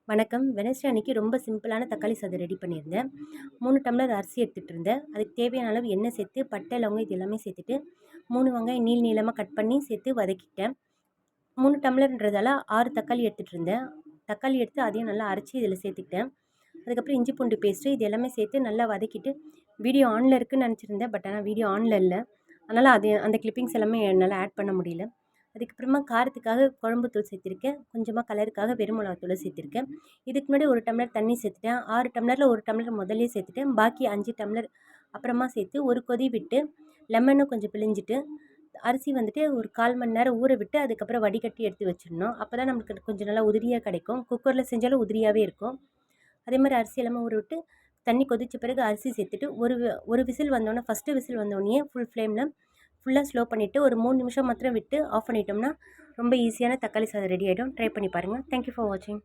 வணக்கம். வெட்னஸ்டே அன்னைக்கு ரொம்ப சிம்பிளான தக்காளி சாதம் ரெடி பண்ணியிருந்தேன். 3 டம்ளர் அரிசி எடுத்துட்டு இருந்தேன். அதுக்கு தேவையான அளவு எண்ணெய் சேர்த்து, பட்டை, லவங்கம் இது எல்லாமே சேர்த்துட்டு, 3 வெங்காயம் நீளமா கட் பண்ணி சேர்த்து வதக்கிட்டேன். 3 டம்ளர்ன்றதால 6 தக்காளி எடுத்துட்டு இருந்தேன். தக்காளி எடுத்து அதையும் நல்லா அரைச்சி இதில் சேர்த்துக்கிட்டேன். அதுக்கப்புறம் இஞ்சி பூண்டு பேஸ்ட்டு இது எல்லாமே சேர்த்து நல்லா வதக்கிட்டு, வீடியோ ஆனில் இருக்குன்னு நினச்சிருந்தேன். பட் ஆனால் வீடியோ ஆனில் இல்லை. அதனால் அந்த கிளிப்பிங்ஸ் எல்லாமே என்னால் ஆட் பண்ண முடியல. அதுக்கப்புறமா காரத்துக்காக குழம்பு தூள் சேர்த்திருக்கேன். கொஞ்சமாக கலருக்காக வெறும் மிளகாத்தூளை சேர்த்திருக்கேன். இதுக்கு முன்னாடி 1 டம்ளர் தண்ணி சேர்த்துட்டேன். 6 டம்ளரில் 1 டம்ளர் முதல்லயே சேர்த்துட்டேன். பாக்கி 5 டம்ளர் அப்புறமா சேர்த்து ஒரு கொதி விட்டு, லெமனும் கொஞ்சம் பிழிஞ்சிட்டு, அரிசி வந்துட்டு ஒரு 1/4 மணி நேரம் ஊற விட்டு, அதுக்கப்புறம் வடிகட்டி எடுத்து வச்சிடணும். அப்போ தான் நமக்கு கொஞ்சம் நல்லா உதிரியாக கிடைக்கும். குக்கரில் செஞ்சாலும் உதிரியாகவே இருக்கும். அதே மாதிரி அரிசி எல்லாமே ஊற விட்டு, தண்ணி கொதித்த பிறகு அரிசி சேர்த்துட்டு, ஒரு விசில் வந்தோடனே ஃபஸ்ட்டு விசில் வந்தோடனே ஃபுல் ஃப்ளேமில் ஃபுல்லாக ஸ்லோ பண்ணிவிட்டு ஒரு 3 நிமிஷம் மாத்திரம் விட்டு ஆஃப் பண்ணிட்டோம்னா ரொம்ப ஈஸியான தக்காளி சாதம் ரெடி ஆகிடும். ட்ரை பண்ணி பாருங்கள். தேங்க்யூ ஃபார் வாட்சிங்.